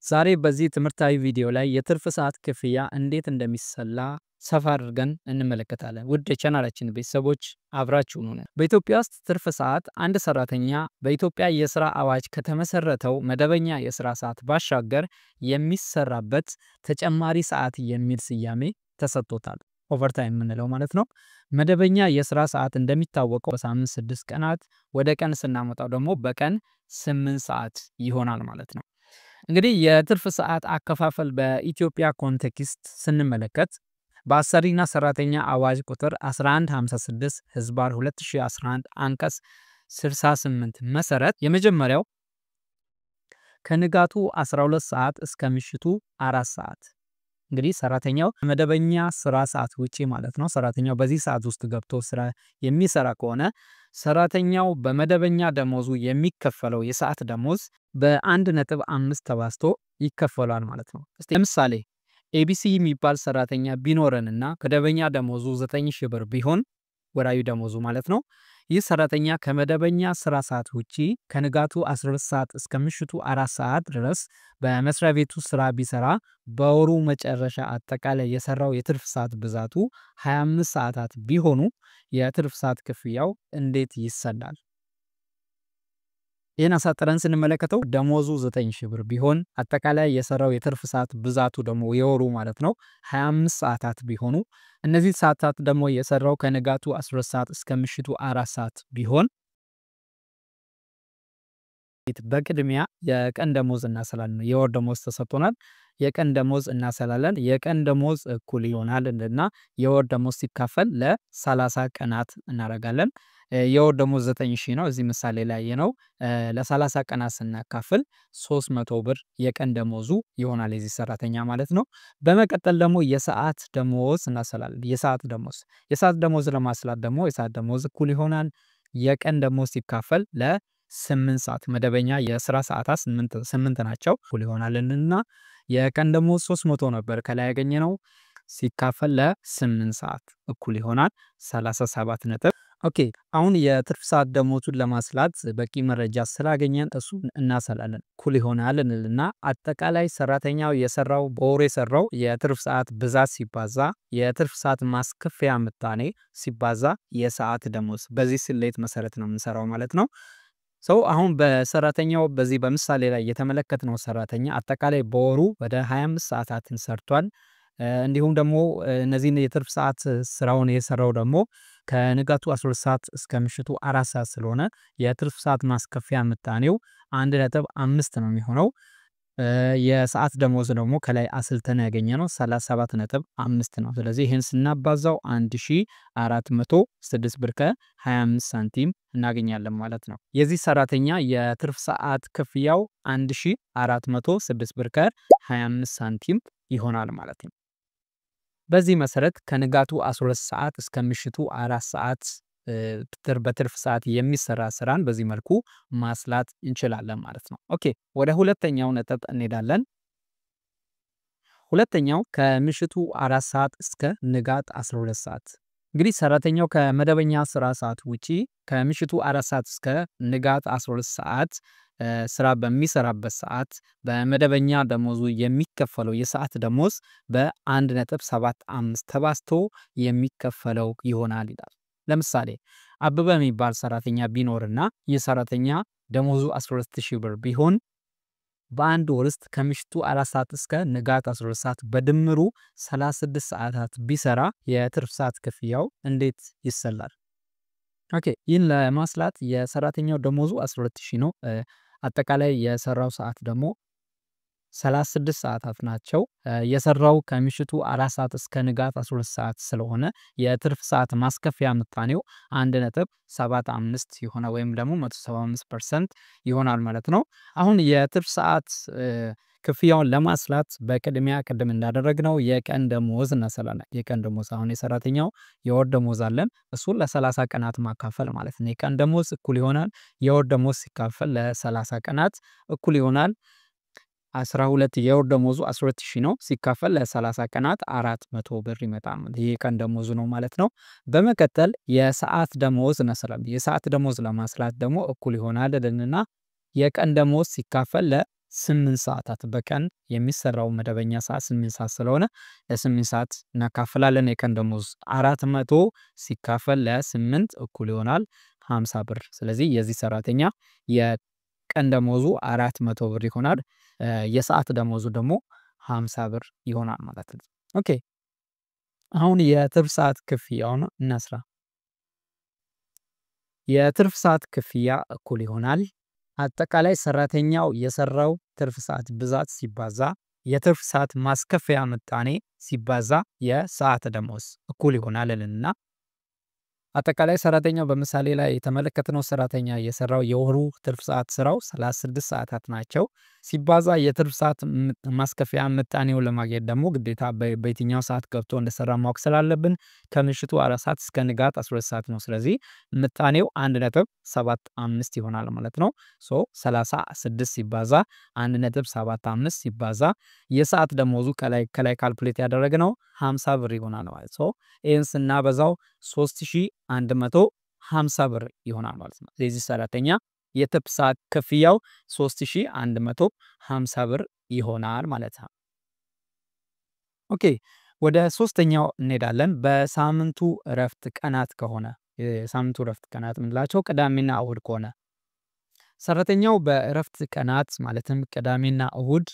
ዛሬ በዚህ ትምህርታዊ ቪዲዮ ላይ የትርፍ ሰዓት ክፍያ እንዴት እንደሚሰላ ሰፋ አድርገን እንመለከታለን። ውድ የቻናላችን ቤተሰቦች አብራችሁን ሁኑ። በኢትዮጵያ ውስጥ ትርፍ ሰዓት አንድ ሰራተኛ በኢትዮጵያ የስራ አዋጅ ከተመሰረተው መደበኛ የስራ ሰዓት ባሻገር የሚሰራበት ተጨማሪ ሰዓት የሚል ስያሜ ተሰጥቶታል። ኦቨርታይም የምንለው ማለት ነው። መደበኛ የስራ ሰዓት እንደሚታወቀው በሳምንት 6 ቀናት ወደ ቀን ስናመጣው ደግሞ በቀን 8 ሰዓት ይሆናል ማለት ነው። እንግዲህ የትርፍ ሰዓት አከፋፈል በኢትዮጵያ ኮንቴክስት ስንመለከት በአሰሪና ሰራተኛ አዋጅ ቁጥር 1156 ህዝባር 2011 አንቀጽ 68 መሰረት የመጀመሪያው ከንጋቱ 12 ሰዓት እስከ ምሽቱ 4 ሰዓት እንግዲህ ሰራተኛው መደበኛ ስራ ሰዓት ውጪ ማለት ነው። ሰራተኛው በዚህ ሰዓት ውስጥ ገብቶ ስራ የሚሰራ ከሆነ ሰራተኛው በመደበኛ ደሞዙ የሚከፈለው የሰዓት ደሞዝ በ1.5 ተባዝቶ ይከፈላል ማለት ነው። እስቲ ለምሳሌ ኤቢሲ የሚባል ሰራተኛ ቢኖረንና መደበኛ ደሞዙ 9000 ብር ቢሆን ወራዊ ደሞዙ ማለት ነው። ይህ ሰራተኛ ከመደበኛ ስራ ሰዓት ውጪ ከንጋቱ 12 ሰዓት እስከ ምሽቱ 4 ሰዓት ድረስ በመስሪያ ቤቱ ስራ ቢሰራ በወሩ መጨረሻ አጠቃላይ የሰራው የትርፍ ሰዓት ብዛቱ 25 ሰዓታት ቢሆኑ የትርፍ ሰዓት ክፍያው እንዴት ይሰላል? ይህን አሳጥረን ስንመለከተው ደሞዙ 9000 ብር ቢሆን አጠቃላይ የሰራው የትርፍ ሰዓት ብዛቱ ደግሞ የወሩ ማለት ነው 25 ሰዓታት ቢሆኑ እነዚህ ሰዓታት ደግሞ የሰራው ከንጋቱ 12 ሰዓት እስከ ምሽቱ 4 ሰዓት ቢሆን በቅድሚያ የቀን ደሞዝ እናሰላለን። የወር ደሞዝ ተሰጥቶናል። የቀን ደሞዝ እናሰላለን። የቀን ደሞዝ እኩል ይሆናል እና የወር ደሞዝ ሲካፈል ለ30 ቀናት እናደርጋለን። የወር ደሞዝ 9000 ነው። እዚህ ምሳሌ ላይ ነው። ለ30 ቀናት ስናካፍል 300 ብር የቀን ደሞዙ ይሆናል የዚህ ሰራተኛ ማለት ነው። በመቀጠል ደግሞ የሰዓት ደሞዝ እናሰላለን። የሰዓት ደሞዝ ለማስላት ደግሞ የሰዓት ደሞዝ እኩል ይሆናል የቀን ደሞዝ ሲካፈል ለ8 ሰዓት መደበኛ የስራ ሰዓታት 8 ናቸው እኩል ይሆናልና የቀን ደሞዝ 300 ነበር ከላይ ያገኘነው ሲካፈል ለ8 ሰዓት እኩል ይሆናል 37 ነጥብ። ኦኬ አሁን የትርፍ ሰዓት ደሞዙን ለማስላት በቂ መረጃ ስላገኘን እሱን እናሰላለን። እኩል ይሆናል እንልና አጠቃላይ ሰራተኛው የሰራው በወሩ የሰራው የትርፍ ሰዓት ብዛት ሲባዛ የትርፍ ሰዓት ማስከፈያ ምጣኔ ሲባዛ የሰዓት ደሞዝ በዚህ ስሌት መሰረት ነው የምንሰራው ማለት ነው። አሁን በሰራተኛው በዚህ በምሳሌ ላይ የተመለከትነው ሰራተኛ አጠቃላይ በወሩ ወደ 25 ሰዓታትን ሰርቷል። እንዲሁም ደግሞ እነዚህን የትርፍ ሰዓት ስራውን የሰራው ደግሞ ከንጋቱ 12 ሰዓት እስከ ምሽቱ 4 ሰዓት ስለሆነ የትርፍ ሰዓት ማስከፈያ ምጣኔው 1.5 ነው የሚሆነው። የሰዓት ደሞዝ ደግሞ ከላይ አስልተን ያገኘነው 37.5 ነው። ስለዚህ ይህን ስናባዛው 1406 ብር ከ25 ሳንቲም እናገኛለን ማለት ነው። የዚህ ሰራተኛ የትርፍ ሰዓት ክፍያው 1406 ብር ከ25 ሳንቲም ይሆናል ማለት ነው። በዚህ መሰረት ከንጋቱ 12 ሰዓት እስከ ምሽቱ 4 ሰዓት በትርፍ ሰዓት የሚሰራ ስራን በዚህ መልኩ ማስላት እንችላለን ማለት ነው። ኦኬ ወደ ሁለተኛው ነጥብ እንሄዳለን። ሁለተኛው ከምሽቱ 4 ሰዓት እስከ ንጋት 12 ሰዓት እንግዲህ ሰራተኛው ከመደበኛ ስራ ሰዓት ውጪ ከምሽቱ 4 ሰዓት እስከ ንጋት 12 ሰዓት ስራ በሚሰራበት ሰዓት በመደበኛ ደሞዙ የሚከፈለው የሰዓት ደሞዝ በ1.75 ተባዝቶ የሚከፈለው ይሆናል ይላል። ለምሳሌ አበበ የሚባል ሰራተኛ ቢኖርና የሰራተኛ ደሞዙ 12000 ብር ቢሆን በአንድ ወር ውስጥ ከምሽቱ 4 ሰዓት እስከ ንጋት 12 ሰዓት በድምሩ 36 ሰዓታት ቢሰራ የትርፍ ሰዓት ክፍያው እንዴት ይሰላል? ኦኬ ይህን ለማስላት የሰራተኛው ደሞዙ 12000 ነው። አጠቃላይ የሰራው ሰዓት ደግሞ 36 ሰዓታት ናቸው። የሰራው ከምሽቱ 4 ሰዓት እስከ ንጋት 12 ሰዓት ስለሆነ የትርፍ ሰዓት ማስከፈያ ምጣኔው 1.75 ይሆናል ወይም ደግሞ 175% ይሆናል ማለት ነው። አሁን የትርፍ ሰዓት ክፍያውን ለማስላት በቅድሚያ ቅድም እንዳደረግነው የቀን ደሞዝ እናሰላለን። የቀን ደሞዝ አሁን የሰራተኛው የወር ደሞዝ አለን እሱን ለ30 ቀናት ማካፈል ማለት ነው። የቀን ደሞዝ እኩል ይሆናል የወር ደሞዝ ሲካፈል ለ30 ቀናት እኩል ይሆናል 12 የወር ደሞዙ 12000 ነው ሲካፈል ለ30 ቀናት 400 ብር ይመጣል። ይሄ ቀን ደሞዙ ነው ማለት ነው። በመቀጠል የሰዓት ደሞዝ እናሰላለን። የሰዓት ደሞዝ ለማስላት ደግሞ እኩል ይሆናል እና የቀን ደሞዝ ሲካፈል 8 ሰዓታት በቀን የሚሰራው መደበኛ ሰዓት 8 ሰዓት ስለሆነ ለ8 ሰዓት እናካፍላለን። የቀን ደሞዝ 400 ሲካፈል ለ8 እኩል ይሆናል 50 ብር። ስለዚህ የዚህ ሰራተኛ የቀን ደሞዙ 400 ብር ይሆናል። የሰዓት ደሞዙ ደግሞ 50 ብር ይሆናል ማለት ነው። ኦኬ አሁን የትርፍ ሰዓት ክፍያውን እናስራ። የትርፍ ሰዓት ክፍያ እኩል ይሆናል አጠቃላይ ሰራተኛው የሰራው ትርፍ ሰዓት ብዛት ሲባዛ የትርፍ ሰዓት ማስከፈያ ምጣኔ ሲባዛ የሰዓት ደሞዝ እኩል ይሆናል እና አጠቃላይ ሰራተኛው በምሳሌ ላይ የተመለከትነው ሰራተኛ የሰራው የወሩ ትርፍ ሰዓት ስራው 36 ሰዓታት ናቸው። ሲባዛ የትርፍ ሰዓት ማስከፈያ ምጣኔውን ለማግኘት ደግሞ ግዴታ በየትኛው ሰዓት ገብቶ እንደሰራ ማወቅ ስላለብን ከምሽቱ 4 ሰዓት እስከ ንጋት 12 ሰዓት ነው። ስለዚህ ምጣኔው 1.75 ይሆናል ማለት ነው። 36 ሲባዛ 1.75 ሲባዛ የሰዓት ደሞዙ ከላይ ካልኩሌት ያደረግነው 50 ብር ይሆናል ማለት ነው። ይህን ስናበዛው 3150 ብር ይሆናል ማለት ነው። ስለዚህ ሰራተኛ የትርፍ ሰዓት ክፍያው 3150 ብር ይሆናል ማለት ነው። ኦኬ ወደ ሶስተኛው እንሄዳለን። በሳምንቱ እረፍት ቀናት ከሆነ የሳምንቱ እረፍት ቀናት ምንላቸው ቅዳሜና እሁድ ከሆነ ሰራተኛው በእረፍት ቀናት ማለትም ቅዳሜና እሁድ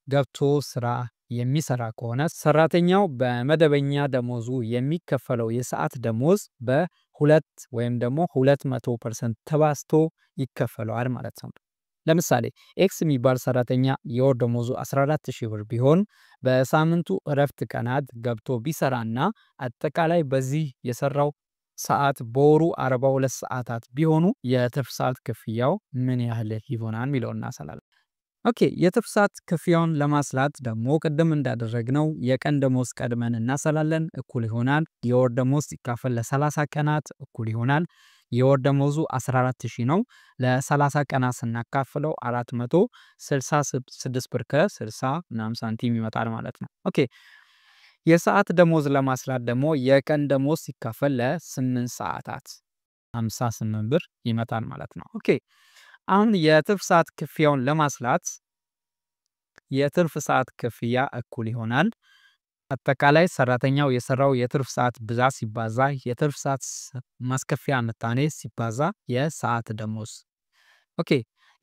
ገብቶ ስራ የሚሰራ ከሆነ ሰራተኛው በመደበኛ ደሞዙ የሚከፈለው የሰዓት ደሞዝ በሁለት ወይም ደግሞ 200% ተባዝቶ ይከፈለዋል ማለት ነው። ለምሳሌ ኤክስ የሚባል ሰራተኛ የወር ደሞዙ 14000 ብር ቢሆን በሳምንቱ እረፍት ቀናት ገብቶ ቢሰራና አጠቃላይ በዚህ የሰራው ሰዓት በወሩ 42 ሰዓታት ቢሆኑ የትርፍ ሰዓት ክፍያው ምን ያህል ይሆናል የሚለውን እናሰላለን። ኦኬ የትርፍ ሰዓት ክፍያውን ለማስላት ደግሞ ቅድም እንዳደረግነው የቀን ደሞዝ ቀድመን እናሰላለን እኩል ይሆናል የወር ደሞዝ ሲካፈል ለ30 ቀናት እኩል ይሆናል የወር ደሞዙ 14000 ነው። ለ30 ቀናት ስናካፍለው 466 ብር ከ60 ምናምን ሳንቲም ይመጣል ማለት ነው። ኦኬ የሰዓት ደሞዝ ለማስላት ደግሞ የቀን ደሞዝ ሲካፈል ለ8 ሰዓታት 58 ብር ይመጣል ማለት ነው። ኦኬ አሁን የትርፍ ሰዓት ክፍያውን ለማስላት የትርፍ ሰዓት ክፍያ እኩል ይሆናል አጠቃላይ ሰራተኛው የሰራው የትርፍ ሰዓት ብዛት ሲባዛ የትርፍ ሰዓት ማስከፈያ ምጣኔ ሲባዛ የሰዓት ደሞዝ። ኦኬ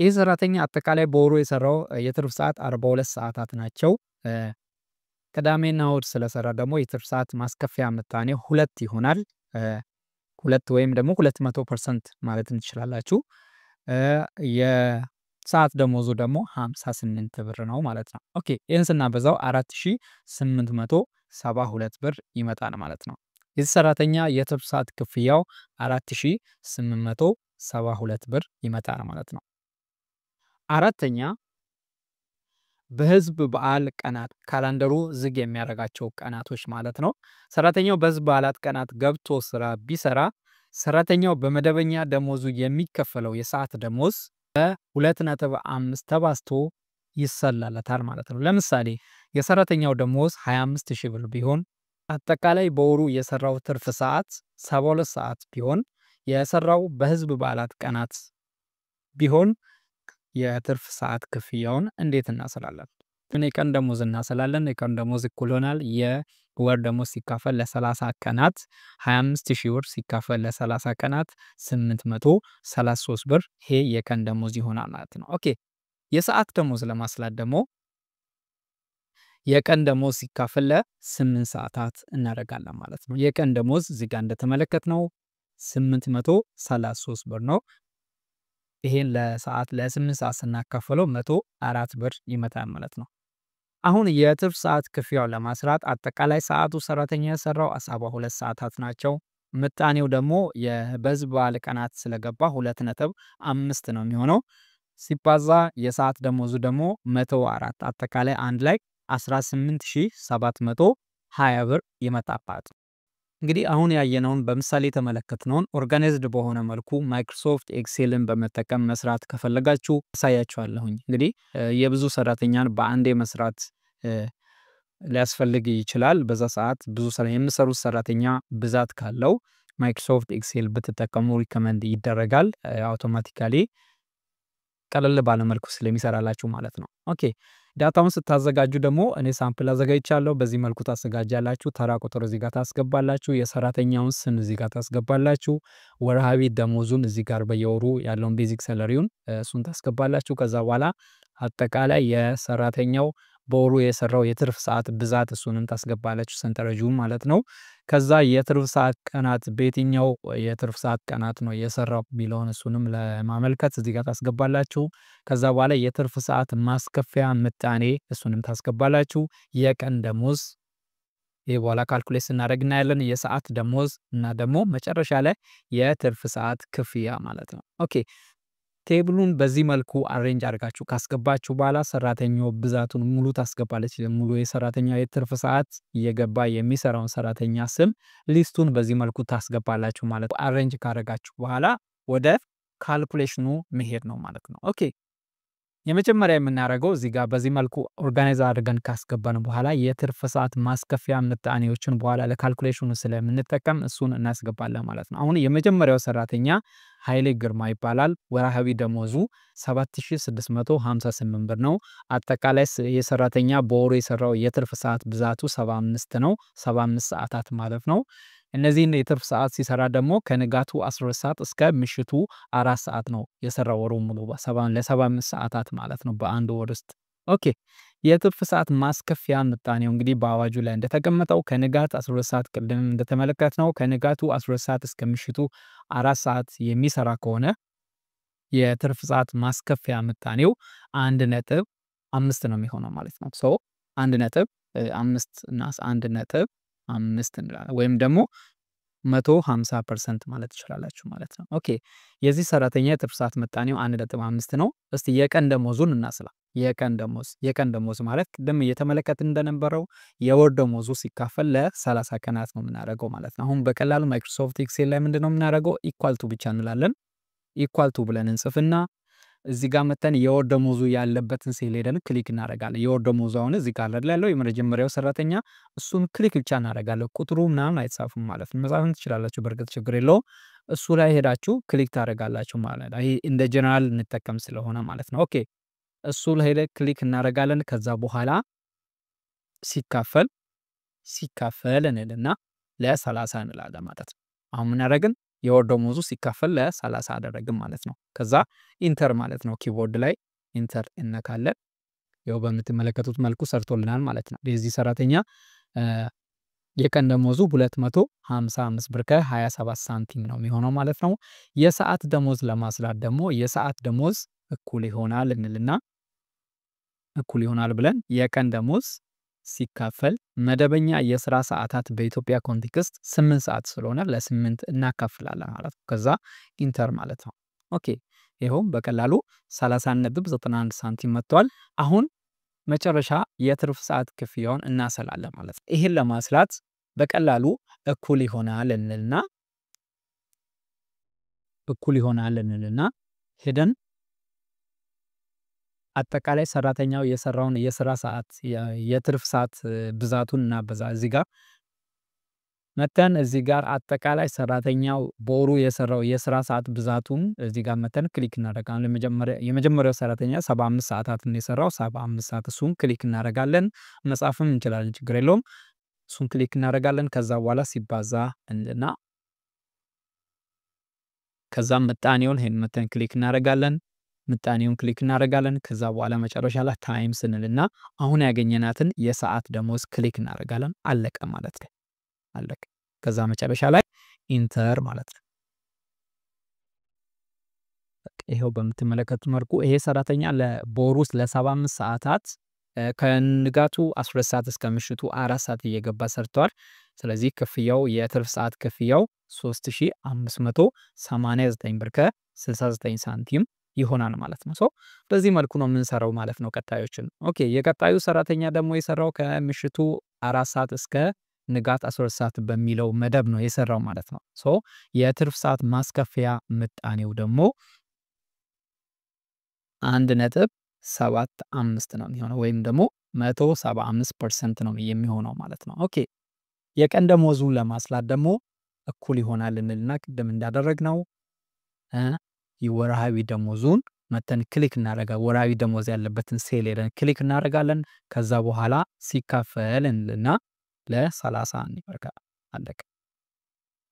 ይህ ሰራተኛ አጠቃላይ በወሩ የሰራው የትርፍ ሰዓት 42 ሰዓታት ናቸው። ቅዳሜና እሁድ ስለሰራ ደግሞ የትርፍ ሰዓት ማስከፈያ ምጣኔ 2 ይሆናል። 2 ወይም ደግሞ 200% ማለት እንችላላችሁ። የሰዓት ደሞዙ ደግሞ 58 ብር ነው ማለት ነው። ኦኬ ይህን ስናበዛው 4872 ብር ይመጣል ማለት ነው። የዚህ ሰራተኛ የትርፍ ሰዓት ክፍያው 4872 ብር ይመጣል ማለት ነው። አራተኛ በህዝብ በዓል ቀናት ካላንደሩ ዝግ የሚያደርጋቸው ቀናቶች ማለት ነው። ሰራተኛው በህዝብ በዓላት ቀናት ገብቶ ስራ ቢሰራ ሰራተኛው በመደበኛ ደሞዙ የሚከፈለው የሰዓት ደሞዝ በ2.5 ተባዝቶ ይሰላልታል ማለት ነው። ለምሳሌ የሰራተኛው ደሞዝ 25000 ብር ቢሆን አጠቃላይ በወሩ የሰራው ትርፍ ሰዓት 72 ሰዓት ቢሆን የሰራው በህዝብ በዓላት ቀናት ቢሆን የትርፍ ሰዓት ክፍያውን እንዴት እናሰላለን? የቀን ደሞዝ እናሰላለን። የቀን ደሞዝ እኩል ይሆናል የወር ደሞዝ ሲካፈል ለ30 ቀናት 25000 ብር ሲካፈል ለ30 ቀናት 833 ብር ይሄ የቀን ደሞዝ ይሆናል ማለት ነው። ኦኬ የሰዓት ደሞዝ ለማስላት ደግሞ የቀን ደሞዝ ሲካፈል ለ8 ሰዓታት እናደርጋለን ማለት ነው። የቀን ደሞዝ እዚህ ጋር እንደተመለከትነው 833 ብር ነው። ይሄን ለሰዓት ለ8 ሰዓት ስናካፍለው 104 ብር ይመጣል ማለት ነው። አሁን የትርፍ ሰዓት ክፍያውን ለማስላት አጠቃላይ ሰዓቱ ሰራተኛ የሰራው 72 ሰዓታት ናቸው። ምጣኔው ደግሞ በህዝብ በዓል ቀናት ስለገባ 2.5 ነው የሚሆነው ሲባዛ የሰዓት ደሞዙ ደግሞ 104 አጠቃላይ አንድ ላይ 18720 ብር ይመጣባት። እንግዲህ አሁን ያየነውን በምሳሌ የተመለከትነውን ኦርጋናይዝድ በሆነ መልኩ ማይክሮሶፍት ኤክሴልን በመጠቀም መስራት ከፈለጋችሁ አሳያችኋለሁኝ። እንግዲህ የብዙ ሰራተኛን በአንዴ መስራት ሊያስፈልግ ይችላል። በዛ ሰዓት ብዙ ስራ የሚሰሩት ሰራተኛ ብዛት ካለው ማይክሮሶፍት ኤክሴል ብትጠቀሙ ሪከመንድ ይደረጋል አውቶማቲካሊ። ቀለል ባለ መልኩ ስለሚሰራላችሁ ማለት ነው። ኦኬ ዳታውን ስታዘጋጁ ደግሞ እኔ ሳምፕል አዘጋጅቻለሁ። በዚህ መልኩ ታዘጋጃላችሁ። ተራ ቁጥር እዚህ ጋር ታስገባላችሁ። የሰራተኛውን ስም እዚህ ጋር ታስገባላችሁ። ወርሃዊ ደሞዙን እዚህ ጋር በየወሩ ያለውን ቤዚክ ሰለሪውን እሱን ታስገባላችሁ። ከዛ በኋላ አጠቃላይ የሰራተኛው በወሩ የሰራው የትርፍ ሰዓት ብዛት እሱንም ታስገባላችሁ ሰንጠረዡን ማለት ነው። ከዛ የትርፍ ሰዓት ቀናት በየትኛው የትርፍ ሰዓት ቀናት ነው የሰራው የሚለውን እሱንም ለማመልከት እዚህ ጋር ታስገባላችሁ። ከዛ በኋላ የትርፍ ሰዓት ማስከፈያ ምጣኔ እሱንም ታስገባላችሁ። የቀን ደሞዝ ይሄ በኋላ ካልኩሌት ስናደርግ እናያለን። የሰዓት ደሞዝ እና ደግሞ መጨረሻ ላይ የትርፍ ሰዓት ክፍያ ማለት ነው። ኦኬ ቴብሉን በዚህ መልኩ አሬንጅ አድርጋችሁ ካስገባችሁ በኋላ ሰራተኛው ብዛቱን ሙሉ ታስገባለች። ሙሉ የሰራተኛ የትርፍ ሰዓት እየገባ የሚሰራውን ሰራተኛ ስም ሊስቱን በዚህ መልኩ ታስገባላችሁ ማለት ነው። አሬንጅ ካደረጋችሁ በኋላ ወደ ካልኩሌሽኑ መሄድ ነው ማለት ነው። ኦኬ የመጀመሪያ የምናደርገው እዚህ ጋር በዚህ መልኩ ኦርጋናይዝ አድርገን ካስገባን በኋላ የትርፍ ሰዓት ማስከፈያ ምጣኔዎችን በኋላ ለካልኩሌሽኑ ስለምንጠቀም እሱን እናስገባለን ማለት ነው። አሁን የመጀመሪያው ሰራተኛ ኃይሌ ግርማ ይባላል። ወርሃዊ ደሞዙ 7658 ብር ነው። አጠቃላይ የሰራተኛ በወሩ የሰራው የትርፍ ሰዓት ብዛቱ 75 ነው። 75 ሰዓታት ማለት ነው። እነዚህን የትርፍ ሰዓት ሲሰራ ደግሞ ከንጋቱ 12 ሰዓት እስከ ምሽቱ 4 ሰዓት ነው የሰራው ወሩ ሙሉ ለ75 ሰዓታት ማለት ነው በአንድ ወር ውስጥ። ኦኬ የትርፍ ሰዓት ማስከፈያ ምጣኔው እንግዲህ በአዋጁ ላይ እንደተቀመጠው ከንጋት 12 ሰዓት ቅድም እንደተመለከትነው ከንጋቱ 12 ሰዓት እስከ ምሽቱ 4 ሰዓት የሚሰራ ከሆነ የትርፍ ሰዓት ማስከፈያ ምጣኔው 1.5 ነው የሚሆነው ማለት ነው። ሶ 1.5 እና 1.5 እንላለን ወይም ደግሞ 150% ማለት ትችላላችሁ ማለት ነው። ኦኬ የዚህ ሰራተኛ የትርፍ ሰዓት ምጣኔው 1.5 ነው። እስቲ የቀን ደሞዙን እናስላ። የቀን ደሞዝ ማለት ቅድም እየተመለከትን እንደነበረው የወር ደሞዙ ሲካፈል ለ30 ቀናት ነው የምናደርገው ማለት ነው። አሁን በቀላሉ ማይክሮሶፍት ኤክሴል ላይ ምንድነው የምናደርገው? ኢኳል ቱ ብቻ እንላለን። ኢኳል ቱ ብለን እንጽፍና እዚህ ጋር መተን የወር ደሞዙ ያለበትን ሴል ሄደን ክሊክ እናደርጋለን። የወር ደሞዙ አሁን እዚህ ጋር ያለው የመጀመሪያው ሰራተኛ እሱን ክሊክ ብቻ እናደርጋለን። ቁጥሩ ምናምን አይጻፍም ማለት ነው። መጻፍም ትችላላችሁ፣ በእርግጥ ችግር የለውም። እሱ ላይ ሄዳችሁ ክሊክ ታደርጋላችሁ ማለት ነው። ይሄ እንደ ጀነራል እንጠቀም ስለሆነ ማለት ነው። ኦኬ እሱ ላይ ሄደ ክሊክ እናደርጋለን። ከዛ በኋላ ሲካፈል እንልና ለ30 እንላለን ማለት ነው። አሁን ምን ያደረግን የወር ደሞዙ ሲካፈል ለ30 አደረግን ማለት ነው። ከዛ ኢንተር ማለት ነው። ኪቦርድ ላይ ኢንተር እነካለን። ያው በምትመለከቱት መልኩ ሰርቶልናል ማለት ነው። የዚህ ሰራተኛ የቀን ደሞዙ 255 ብር ከ27 ሳንቲም ነው የሚሆነው ማለት ነው። የሰዓት ደሞዝ ለማስላት ደግሞ የሰዓት ደሞዝ እኩል ይሆናል ብለን የቀን ደሞዝ ሲካፈል መደበኛ የስራ ሰዓታት በኢትዮጵያ ኮንቴክስት 8 ሰዓት ስለሆነ ለ8 እናካፍላለን ማለት ነው። ከዛ ኢንተር ማለት ነው። ኦኬ ይሄውም በቀላሉ 30.91 ሳንቲም መጥቷል። አሁን መጨረሻ የትርፍ ሰዓት ክፍያውን እናሰላለን ማለት ነው። ይሄን ለማስላት በቀላሉ እኩል ይሆናል እንልና ሄደን አጠቃላይ ሰራተኛው የሰራውን የስራ ሰዓት የትርፍ ሰዓት ብዛቱን እናበዛ። እዚህ ጋር መተን እዚህ ጋር አጠቃላይ ሰራተኛው በወሩ የሰራው የስራ ሰዓት ብዛቱን እዚህ ጋር መተን ክሊክ እናደርጋለን። የመጀመሪያው ሰራተኛ 75 ሰዓታትን የሰራው 75 ሰዓት እሱን ክሊክ እናደርጋለን። መጻፍም እንችላለን፣ ችግር የለውም። እሱን ክሊክ እናደርጋለን። ከዛ በኋላ ሲባዛ እንልና ከዛም ምጣኔውን ሄን መተን ክሊክ እናደርጋለን። ከዛ በኋላ መጨረሻ ላይ ታይምስ እንልና አሁን ያገኘናትን የሰዓት ደሞዝ ክሊክ እናደርጋለን። አለቀ ማለት ነው። አለቀ። ከዛ መጨረሻ ላይ ኢንተር ማለት ነው። ይሄው በምትመለከቱት መልኩ ይሄ ሰራተኛ በወሩ ውስጥ ለ75 ሰዓታት ከንጋቱ 12 ሰዓት እስከ ምሽቱ 4 ሰዓት እየገባ ሰርቷል። ስለዚህ ክፍያው የትርፍ ሰዓት ክፍያው 3589 ብር ከ69 ሳንቲም ይሆናል ማለት ነው። ሶ በዚህ መልኩ ነው የምንሰራው ማለት ነው ቀጣዮችን። ኦኬ የቀጣዩ ሰራተኛ ደግሞ የሰራው ከምሽቱ 4 ሰዓት እስከ ንጋት 12 ሰዓት በሚለው መደብ ነው የሰራው ማለት ነው። ሶ የትርፍ ሰዓት ማስከፈያ ምጣኔው ደግሞ 1.75 ነው የሚሆነው ወይም ደግሞ 175% ነው የሚሆነው ማለት ነው። ኦኬ የቀን ደሞዙን ለማስላት ደግሞ እኩል ይሆናል እንልና ቅድም እንዳደረግነው የወርሃዊ ደሞዙን መተን ክሊክ እናደርጋለን። ወራዊ ደሞዝ ያለበትን ሴል ሄደን ክሊክ እናደርጋለን። ከዛ በኋላ ሲካፈል እንልና ለ30 ይበርካል። አለቀ።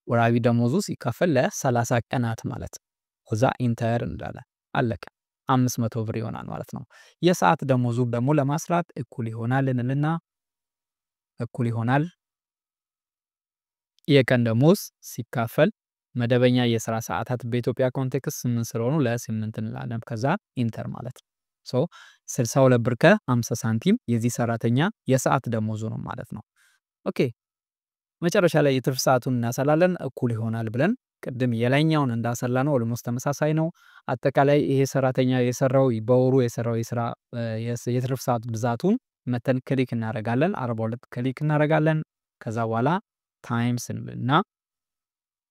ወራዊ ደሞዙ ሲካፈል ለ30 ቀናት ማለት ነው። ከዛ ኢንተር እንላለን። አለቀ። 500 ብር ይሆናል ማለት ነው። የሰዓት ደሞዙ ደግሞ ለማስላት እኩል ይሆናል እንልና እኩል ይሆናል የቀን ደሞዝ ሲካፈል መደበኛ የስራ ሰዓታት በኢትዮጵያ ኮንቴክስት 8 ስለሆኑ ለ8 እንላለን። ከዛ ኢንተር ማለት ነው። 62 ብር ከ50 ሳንቲም የዚህ ሰራተኛ የሰዓት ደሞዙ ነው ማለት ነው። ኦኬ መጨረሻ ላይ የትርፍ ሰዓቱን እናሰላለን። እኩል ይሆናል ብለን ቅድም የላይኛውን እንዳሰላ ነው ኦልሞስት ተመሳሳይ ነው። አጠቃላይ ይሄ ሰራተኛ የሰራው በወሩ የሰራው የስራ የትርፍ ሰዓት ብዛቱን መተን ክሊክ እናደርጋለን። 42 ክሊክ እናደርጋለን። ከዛ በኋላ ታይምስ እንልና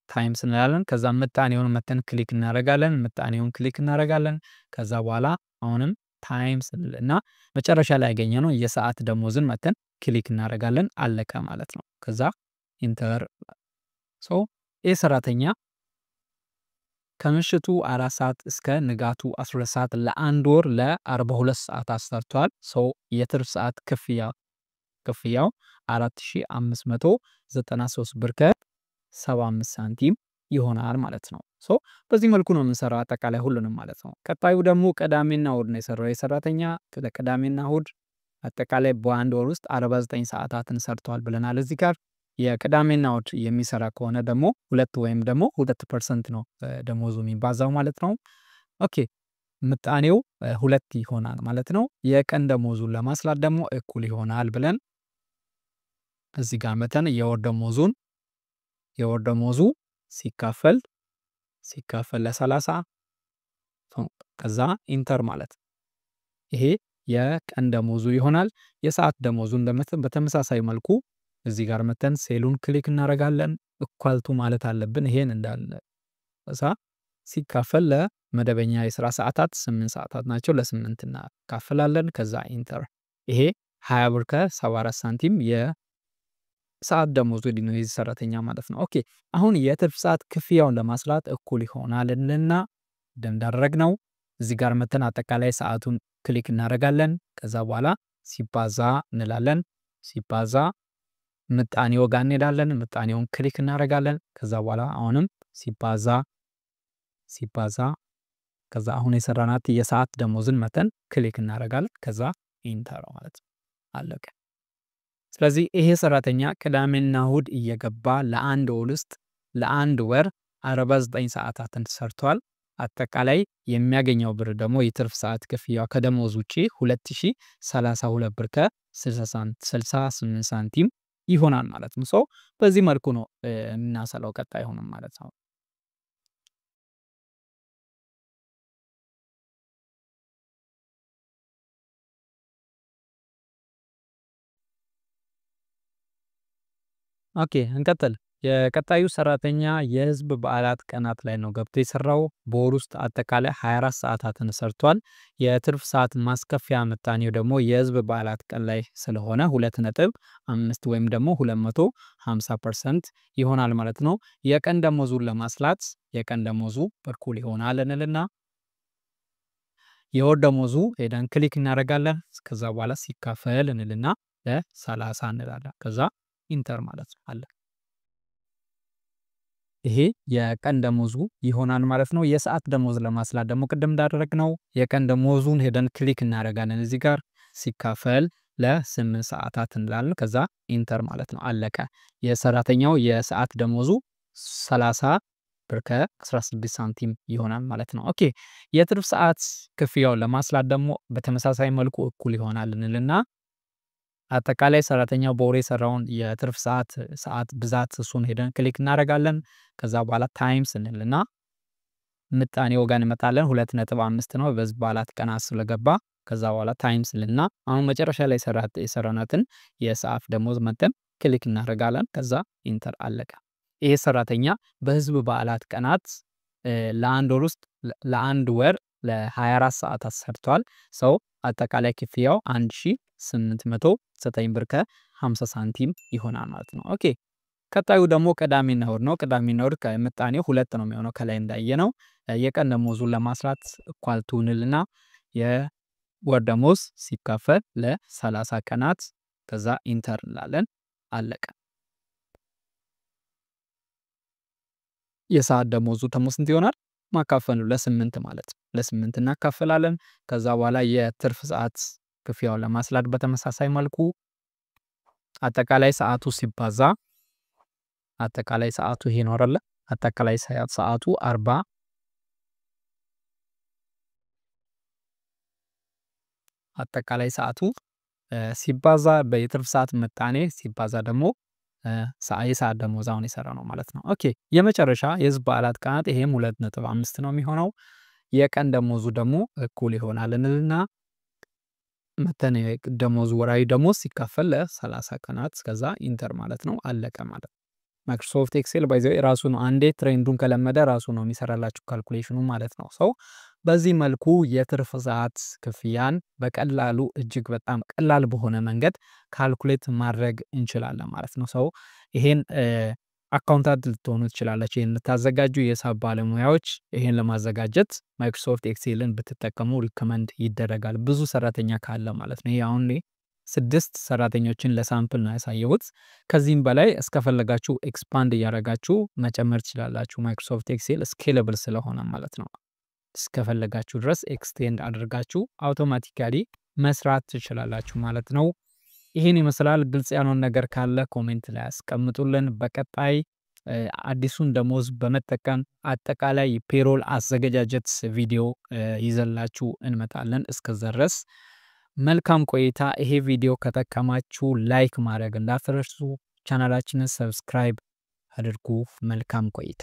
ታይምስ እንላለን። ከዛ ምጣኔውን መተን ክሊክ እናደርጋለን። ምጣኔውን ክሊክ እናደርጋለን። ከዛ በኋላ አሁንም ታይምስ እንልና መጨረሻ ላይ ያገኘነው የሰዓት ደሞዝን መተን ክሊክ እናደርጋለን። አለቀ ማለት ነው። ከዛ ኢንተር ይህ ሰራተኛ ከምሽቱ 4 ሰዓት እስከ ንጋቱ 12 ሰዓት ለአንድ ወር ለ42 ሰዓታት ሰርቷል። የትርፍ ሰዓት ክፍያው 4593 ብር ከ75 ሳንቲም ይሆናል ማለት ነው። በዚህ መልኩ ነው የምንሰራው አጠቃላይ ሁሉንም ማለት ነው። ቀጣዩ ደግሞ ቅዳሜና እሁድ ነው የሰራው የሰራተኛ ቅዳሜና እሁድ አጠቃላይ በአንድ ወር ውስጥ 49 ሰዓታትን ሰርቷል ብለናል። እዚህ ጋር የቅዳሜና እሁድ የሚሰራ ከሆነ ደግሞ 2 ወይም ደግሞ 2% ነው ደሞዙ የሚባዛው ማለት ነው። ኦኬ ምጣኔው 2 ይሆናል ማለት ነው። የቀን ደሞዙን ለማስላት ደግሞ እኩል ይሆናል ብለን እዚህ ጋር መተን የወር ደሞዙ ሲካፈል ለ30 ከዛ ኢንተር ማለት ይሄ የቀን ደሞዙ ይሆናል። የሰዓት ደሞዙን በተመሳሳይ መልኩ እዚህ ጋር መተን ሴሉን ክሊክ እናደርጋለን። እኳልቱ ማለት አለብን ይሄን እንዳለ እዛ ሲካፈል ለመደበኛ የስራ ሰዓታት 8 ሰዓታት ናቸው። ለ8 እናካፍላለን። ከዛ ኢንተር ይሄ 20 ብር ከ74 ሳንቲም የሰዓት ደሞዙ ነው የዚህ ሰራተኛ ማለት ነው። ኦኬ አሁን የትርፍ ሰዓት ክፍያውን ለማስላት እኩል ይሆናልና እንዳደረግነው እዚህ ጋር መተን አጠቃላይ ሰዓቱን ክሊክ እናደርጋለን። ከዛ በኋላ ሲባዛ እንላለን። ሲባዛ ምጣኔው ጋር እንሄዳለን። ምጣኔውን ክሊክ እናደርጋለን። ከዛ በኋላ አሁንም ሲባዛ ከዛ አሁን የሰራናት የሰዓት ደሞዝን መተን ክሊክ እናደርጋለን። ከዛ ኢንተር ማለት ነው። አለቀ። ስለዚህ ይሄ ሰራተኛ ቅዳሜና እሁድ እየገባ ለአንድ ወር 49 ሰዓታትን ሰርቷል። አጠቃላይ የሚያገኘው ብር ደግሞ የትርፍ ሰዓት ክፍያው ከደሞዝ ውጪ 2032 ብር ከ68 ሳንቲም ይሆናል ማለት ነው። በዚህ መልኩ ነው እናሰላው ቀጣይ ሆነም ማለት ነው። ኦኬ እንቀጥል። የቀጣዩ ሰራተኛ የህዝብ በዓላት ቀናት ላይ ነው ገብቶ የሰራው። በወር ውስጥ አጠቃላይ 24 ሰዓታትን ሰርቷል። የትርፍ ሰዓት ማስከፊያ ምጣኔው ደግሞ የህዝብ በዓላት ቀን ላይ ስለሆነ 2.5 ወይም ደግሞ 250% ይሆናል ማለት ነው። የቀን ደሞዙን ለማስላት የቀን ደሞዙ እኩል ይሆናል እንልና የወር ደሞዙ ሄደን ክሊክ እናደርጋለን። ከዛ በኋላ ሲካፈል እንልና ለ30 እንላለን። ከዛ ኢንተር ማለት ነው። አለ ይሄ የቀን ደሞዙ ይሆናል ማለት ነው። የሰዓት ደሞዝ ለማስላት ደግሞ ቅድም እንዳደረግነው የቀን ደሞዙን ሄደን ክሊክ እናደርጋለን። እዚህ ጋር ሲካፈል ለ8 ሰዓታት እንላለን። ከዛ ኢንተር ማለት ነው። አለቀ። የሰራተኛው የሰዓት ደሞዙ 30 ብር ከ16 ሳንቲም ይሆናል ማለት ነው። ኦኬ የትርፍ ሰዓት ክፍያውን ለማስላት ደግሞ በተመሳሳይ መልኩ እኩል ይሆናል እንልና አጠቃላይ ሰራተኛው በወር የሰራውን የትርፍ ሰዓት ብዛት እሱን ሄደን ክሊክ እናደርጋለን። ከዛ በኋላ ታይምስ እንልና ምጣኔው ጋር እንመጣለን። 2.5 ነው በዚህ በዓላት ቀናት ስለገባ ከዛ በኋላ ታይምስ እንልና አሁን መጨረሻ ላይ የሰራናትን የሰዓት ደሞዝ መተን ክሊክ እናደርጋለን። ከዛ ኢንተር አለቀ። ይሄ ሰራተኛ በህዝብ በዓላት ቀናት ለአንድ ወር ለ24 ሰዓታት ሰርቷል። አጠቃላይ ክፍያው 1809 ብር ከ50 ሳንቲም ይሆናል ማለት ነው። ኦኬ ቀጣዩ ደግሞ ቅዳሜና እሁድ ነው። ቅዳሜና እሁድ ከምጣኔው 2 ነው የሚሆነው ከላይ እንዳየነው የቀን ደሞዙን ለማስላት ኢኳል ቱ እንልና የወር ደሞዝ ሲካፈል ለ30 ቀናት ከዛ ኢንተር እንላለን። አለቀ። የሰዓት ደሞዙ ደግሞ ስንት ይሆናል? ማካፈል ነው ለ8 ማለት ነው። ለ8 እናካፍላለን። ከዛ በኋላ የትርፍ ሰዓት ክፍያውን ለማስላት በተመሳሳይ መልኩ አጠቃላይ ሰዓቱ ሲባዛ አጠቃላይ ሰዓቱ ይሄ ነው አይደለ? አጠቃላይ ሰዓቱ 40 አጠቃላይ ሰዓቱ ሲባዛ በየትርፍ ሰዓት ምጣኔ ሲባዛ ደግሞ የሰዓት ደሞዝ አሁን የሰራ ነው ማለት ነው። ኦኬ የመጨረሻ የህዝብ በዓላት ቀናት ይሄም 2.5 ነው የሚሆነው። የቀን ደሞዙ ደግሞ እኩል ይሆናል እንልና መተን ደሞዙ ወራዊ ደሞዝ ሲካፈል ለ30 ቀናት ከዛ ኢንተር ማለት ነው። አለቀ ማለት ነው። ማይክሮሶፍት ኤክሴል ባይ ዘ ወይ ራሱ ነው አንዴ ትሬንዱን ከለመደ ራሱ ነው የሚሰራላችሁ ካልኩሌሽኑ ማለት ነው። ሰው በዚህ መልኩ የትርፍ ሰዓት ክፍያን በቀላሉ እጅግ በጣም ቀላል በሆነ መንገድ ካልኩሌት ማድረግ እንችላለን ማለት ነው። ሰው ይሄን አካውንታንት ልትሆኑ ትችላላችሁ። ይሄን ልታዘጋጁ የሂሳብ ባለሙያዎች ይሄን ለማዘጋጀት ማይክሮሶፍት ኤክሴልን ብትጠቀሙ ሪከመንድ ይደረጋል። ብዙ ሰራተኛ ካለ ማለት ነው። ይሄ አሁን 6 ሰራተኞችን ለሳምፕል ነው ያሳየሁት። ከዚህም በላይ እስከፈለጋችሁ ኤክስፓንድ እያደረጋችሁ መጨመር ትችላላችሁ። ማይክሮሶፍት ኤክሴል ስኬለብል ስለሆነ ማለት ነው። እስከፈለጋችሁ ድረስ ኤክስቴንድ አድርጋችሁ አውቶማቲካሊ መስራት ትችላላችሁ ማለት ነው። ይሄን ይመስላል። ግልጽ ያልሆነ ነገር ካለ ኮሜንት ላይ አስቀምጡልን። በቀጣይ አዲሱን ደሞዝ በመጠቀም አጠቃላይ ፔሮል አዘገጃጀት ቪዲዮ ይዘላችሁ እንመጣለን። እስከዛ ድረስ መልካም ቆይታ። ይሄ ቪዲዮ ከተጠቀማችሁ ላይክ ማድረግ እንዳትረሱ። ቻናላችንን ሰብስክራይብ አድርጉ። መልካም ቆይታ